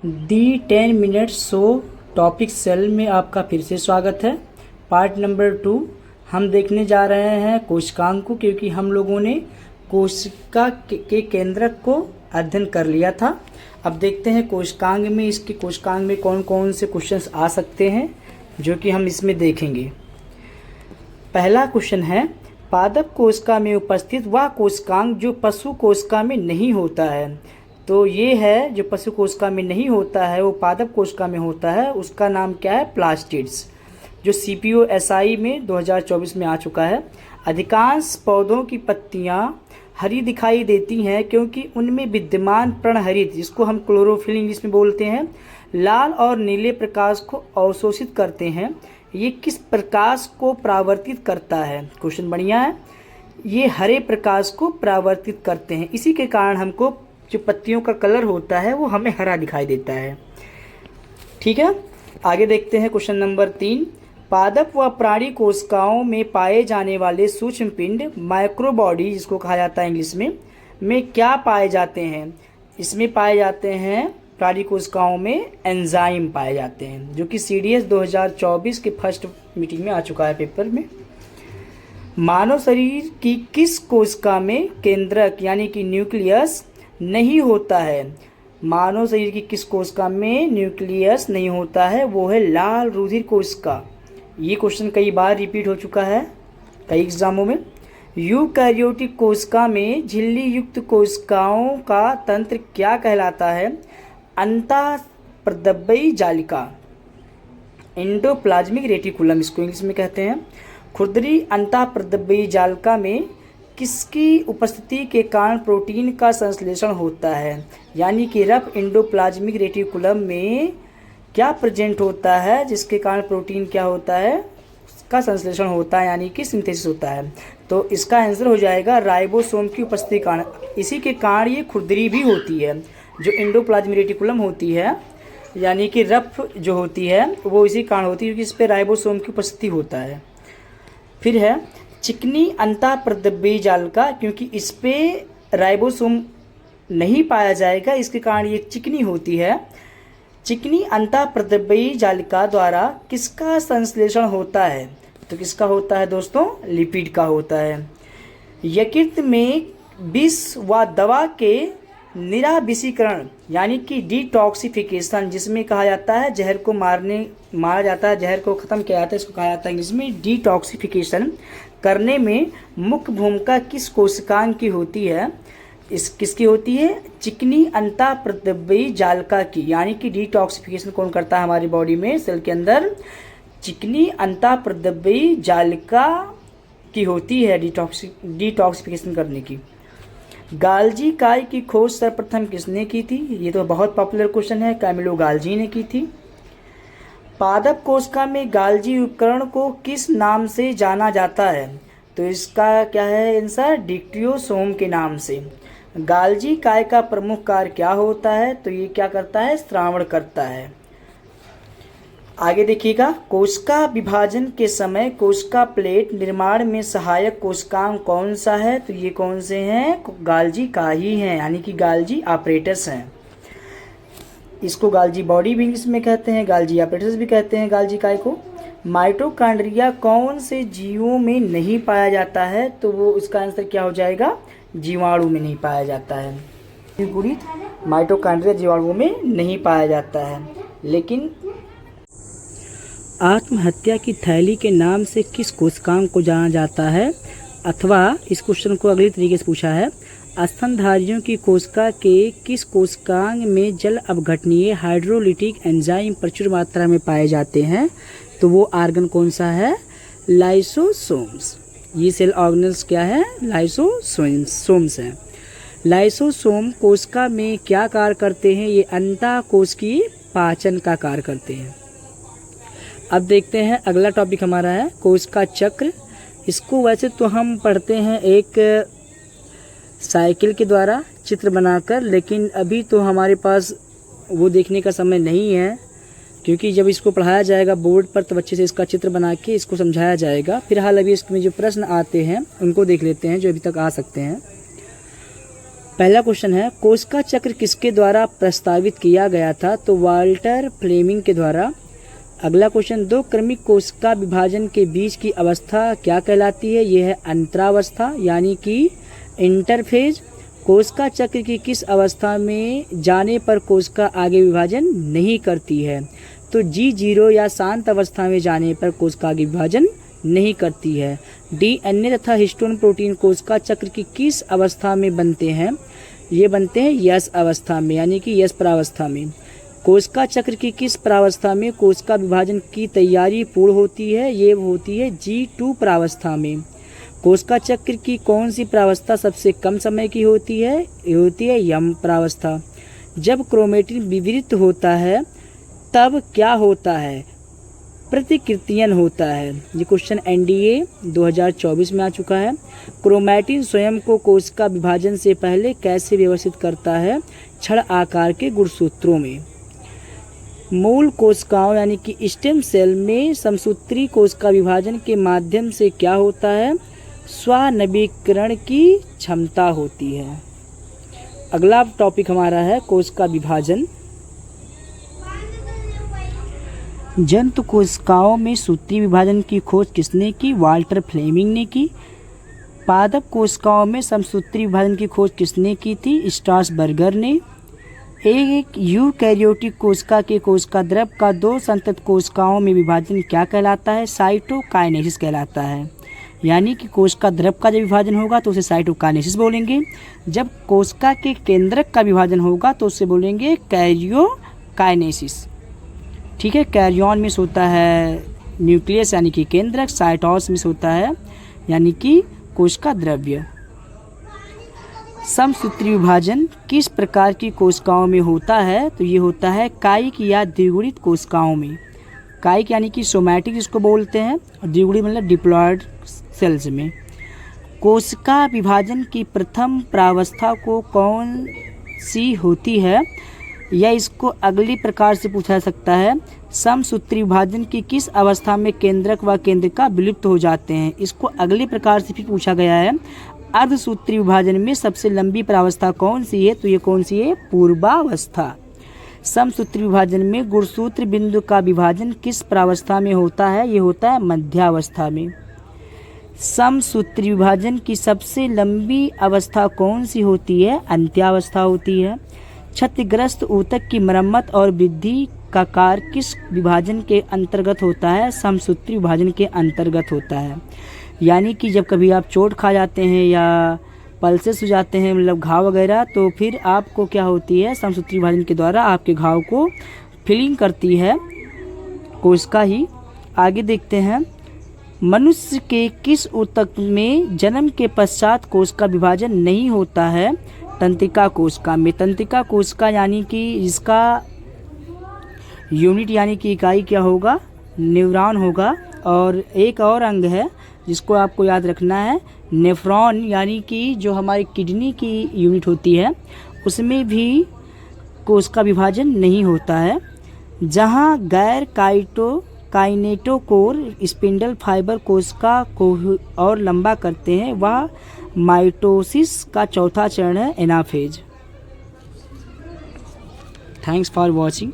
दी 10 minute show topic cell में आपका फिर से स्वागत है। पार्ट नंबर 2 हम देखने जा रहे हैं कोशिकांग को, क्योंकि हम लोगों ने कोशिका के केंद्रक को अध्ययन कर लिया था। अब देखते हैं कोशिकांग में, इसके कोशिकांग में कौन कौन से क्वेश्चंस आ सकते हैं जो कि हम इसमें देखेंगे। पहला क्वेश्चन है, पादप कोशिका में उपस्थित वह कोशिकांग जो पशु कोशिका में नहीं होता है। तो ये है जो पशु कोशिका में नहीं होता है वो पादप कोशिका में होता है, उसका नाम क्या है? प्लास्टिड्स, जो CPO-SI में 2024 में आ चुका है। अधिकांश पौधों की पत्तियां हरी दिखाई देती हैं क्योंकि उनमें विद्यमान पर्णहरित, जिसको हम क्लोरोफिल इंग्लिश में बोलते हैं, लाल और नीले प्रकाश को अवशोषित करते हैं। ये किस प्रकाश को परावर्तित करता है? क्वेश्चन बढ़िया है। ये हरे प्रकाश को परावर्तित करते हैं, इसी के कारण हमको जो पत्तियों का कलर होता है वो हमें हरा दिखाई देता है। ठीक है, आगे देखते हैं क्वेश्चन नंबर 3। पादप व प्राणी कोशिकाओं में पाए जाने वाले सूक्ष्म पिंड माइक्रोबॉडी, जिसको कहा जाता है इंग्लिश में क्या पाए जाते हैं? इसमें पाए जाते हैं प्राणी कोशिकाओं में एंजाइम पाए जाते हैं, जो कि CDS 2024 के फर्स्ट मीटिंग में आ चुका है पेपर में। मानव शरीर की किस कोशिका में केंद्रक यानी कि न्यूक्लियस नहीं होता है? मानव शरीर की किस कोशिका में न्यूक्लियस नहीं होता है? वो है लाल रुधिर कोशिका। ये क्वेश्चन कई बार रिपीट हो चुका है कई एग्जामों में। यूकैरियोटिक कोशिका में झिल्ली युक्त कोशिकाओं का तंत्र क्या कहलाता है? अंतःप्रद्रव्यी जालिका, एंडोप्लाज्मिक रेटिकुलम इसको इंग्लिश में कहते हैं। खुरदरी अंतःप्रद्रव्यी जालिका में किसकी उपस्थिति के कारण प्रोटीन का संश्लेषण होता है? यानी कि रफ एंडोप्लाज्मिक रेटिकुलम में क्या प्रेजेंट होता है जिसके कारण प्रोटीन क्या होता है? उसका संश्लेषण होता है, यानी कि सिंथेसिस होता है। तो इसका आंसर हो जाएगा राइबोसोम की उपस्थिति कारण। इसी के कारण ये खुरदरी भी होती है। जो एंडोप्लाज्मिक रेटिकुलम होती है यानी कि रफ जो होती है वो इसी कारण होती है क्योंकि इस पर राइबोसोम की उपस्थिति होता है। फिर है चिकनी अंतःप्रद्रव्यी जालिका, क्योंकि इस पे राइबोसोम नहीं पाया जाएगा, इसके कारण ये चिकनी होती है। चिकनी अंतःप्रद्रव्यी जालिका द्वारा किसका संश्लेषण होता है? तो किसका होता है दोस्तों? लिपिड का होता है। यकृत में विष व दवा के निराविषीकरण यानी कि डिटॉक्सिफिकेशन, जिसमें कहा जाता है जहर को मारा जाता है, जहर को ख़त्म किया जाता है, इसको कहा जाता है इंग्लिश में डिटॉक्सिफिकेशन करने में मुख्य भूमिका किस कोशिकांग की होती है? किसकी होती है? चिकनी अंतःप्रद्रव्यी जालिका की। यानी कि डिटॉक्सिफिकेशन कौन करता है हमारी बॉडी में, सेल के अंदर? चिकनी अंतःप्रद्रव्यी जालिका की होती है डिटॉक्सिफिकेशन करने की। गाल्जी काय की खोज सर्वप्रथम किसने की थी? ये तो बहुत पॉपुलर क्वेश्चन है, कैमिलो गाल्जी ने की थी। पादप कोशिका में गाल्जी उपकरण को किस नाम से जाना जाता है? तो इसका क्या है आंसर? डिक्टियोसोम के नाम से। गाल्जी काय का प्रमुख कार्य क्या होता है? तो ये क्या करता है? श्रावण करता है। आगे देखिएगा, कोशिका विभाजन के समय कोशिका प्लेट निर्माण में सहायक कोशिकांग कौन सा है? तो ये कौन से हैं? गाल्जी का ही हैं, यानी कि गाल्जी ऑपरेटस हैं। इसको गाल्जी बॉडी भी इसमें कहते हैं, गाल्जी ऑपरेटस भी कहते हैं गाल्जी काय को। माइटोकॉन्ड्रिया कौन से जीवों में नहीं पाया जाता है? तो वो इसका आंसर क्या हो जाएगा? जीवाणु में नहीं पाया जाता है। गुणित माइटोकॉन्ड्रिया जीवाणुओं में नहीं पाया जाता है। लेकिन आत्महत्या की थैली के नाम से किस कोशिकांग को जाना जाता है? अथवा इस क्वेश्चन को अगले तरीके से पूछा है, स्तनधारियों की कोशिका के किस कोशिकांग में जल अपघटनीय हाइड्रोलिटिक एंजाइम प्रचुर मात्रा में पाए जाते हैं? तो वो आर्गन कौन सा है? लाइसोसोम्स। ये सेल ऑर्गेनल्स क्या है? लाइसोसोम्स हैं। लाइसोसोम कोशिका में क्या कार्य करते हैं? ये अंतःकोशिकीय पाचन का कार्य करते हैं। अब देखते हैं अगला टॉपिक हमारा है कोशिका चक्र। इसको वैसे तो हम पढ़ते हैं एक साइकिल के द्वारा चित्र बनाकर, लेकिन अभी तो हमारे पास वो देखने का समय नहीं है, क्योंकि जब इसको पढ़ाया जाएगा बोर्ड पर तब अच्छे से इसका चित्र बना के इसको समझाया जाएगा। फिलहाल अभी इसमें जो प्रश्न आते हैं उनको देख लेते हैं जो अभी तक आ सकते हैं। पहला क्वेश्चन है, कोशिका चक्र किसके द्वारा प्रस्तावित किया गया था? तो वाल्टर फ्लेमिंग के द्वारा। अगला क्वेश्चन, दो क्रमिक कोशिका विभाजन के बीच की अवस्था क्या कहलाती है? यह है अंतरावस्था यानी कि इंटरफेज। कोशिका चक्र की किस अवस्था में जाने पर कोशिका आगे विभाजन नहीं करती है? तो G0 या शांत अवस्था में जाने पर कोशिका आगे विभाजन नहीं करती है। DNA तथा हिस्टोन प्रोटीन कोशिका चक्र की किस अवस्था में बनते हैं? ये बनते हैं यस अवस्था में यानी कि यस प्रावस्था में। कोशिका चक्र की किस प्रावस्था में कोशिका विभाजन की तैयारी पूर्ण होती है? ये होती है G2 प्रावस्था में। कोशिका चक्र की कौन सी प्रावस्था सबसे कम समय की होती है? ये होती है यम प्रावस्था। जब क्रोमेटिन विवरित होता है तब क्या होता है? प्रतिकृतियन होता है। ये क्वेश्चन NDA 2024 में आ चुका है। क्रोमैटिन स्वयं को कोशिका विभाजन से पहले कैसे व्यवस्थित करता है? छड़ आकार के गुणसूत्रों में। मूल कोशिकाओं यानी कि स्टेम सेल में समसूत्री कोशिका विभाजन के माध्यम से क्या होता है? स्वानवीकरण की क्षमता होती है। अगला टॉपिक हमारा है कोशिका विभाजन। जंतु कोशिकाओं में सूत्री विभाजन की खोज किसने की? वाल्टर फ्लेमिंग ने की। पादप कोशिकाओं में समसूत्री विभाजन की खोज किसने की थी? स्ट्रासबर्गर ने। एक यूकैरियोटिक कोशिका के कोशिका द्रव का दो संतत कोशिकाओं में विभाजन क्या कहलाता है? साइटोकाइनेसिस कहलाता है। यानी कि कोशिका द्रव का जब विभाजन होगा तो उसे साइटोकाइनेसिस बोलेंगे। जब कोशिका के केंद्रक का विभाजन होगा तो उसे बोलेंगे कैरियोकाइनेसिस। ठीक है। कैरियन में होता है न्यूक्लियस यानी कि केंद्रक, साइटोस में होता है यानी कि कोशिका द्रव्य। समसूत्री विभाजन किस प्रकार की कोशिकाओं में होता है? तो ये होता है कायिक या द्विगुणित कोशिकाओं में। कायिक यानी कि सोमैटिक जिसको बोलते हैं, और द्विगुणित मतलब डिप्लॉयड सेल्स में। कोशिका विभाजन की प्रथम प्रावस्था को कौन सी होती है? या इसको अगली प्रकार से पूछा जा सकता है, समसूत्री विभाजन की किस अवस्था में केंद्रक व केंद्रिका विलुप्त हो जाते हैं? इसको अगली प्रकार से भी पूछा गया है, अर्धसूत्री विभाजन में सबसे लंबी प्रावस्था कौन सी है? तो ये कौन सी है? पूर्वावस्था। समसूत्री विभाजन में गुणसूत्र बिंदु का विभाजन किस प्रावस्था में होता है? ये होता है मध्यावस्था में। समसूत्री विभाजन की सबसे लंबी अवस्था कौन सी होती है? अंत्यावस्था होती है। क्षतिग्रस्त ऊतक की मरम्मत और वृद्धि का कार्य किस विभाजन के अंतर्गत होता है? समसूत्री विभाजन के अंतर्गत होता है। यानी कि जब कभी आप चोट खा जाते हैं या पल्सेस हो जाते हैं, मतलब घाव वगैरह, तो फिर आपको क्या होती है? समसूत्री विभाजन के द्वारा आपके घाव को फिलिंग करती है कोशिका ही। आगे देखते हैं, मनुष्य के किस ऊतक में जन्म के पश्चात कोशिका विभाजन नहीं होता है? तंत्रिका कोशिका में। तंत्रिका कोशिका यानी कि इसका यूनिट यानी कि इकाई क्या होगा? न्यूरॉन होगा। और एक और अंग है जिसको आपको याद रखना है, नेफ्रॉन, यानी कि जो हमारी किडनी की यूनिट होती है उसमें भी कोशिका विभाजन नहीं होता है। जहाँ गैर काइनेटोकोर स्पिंडल फाइबर कोशिका को और लंबा करते हैं, वह माइटोसिस का चौथा चरण है, एनाफेज। Thanks for watching.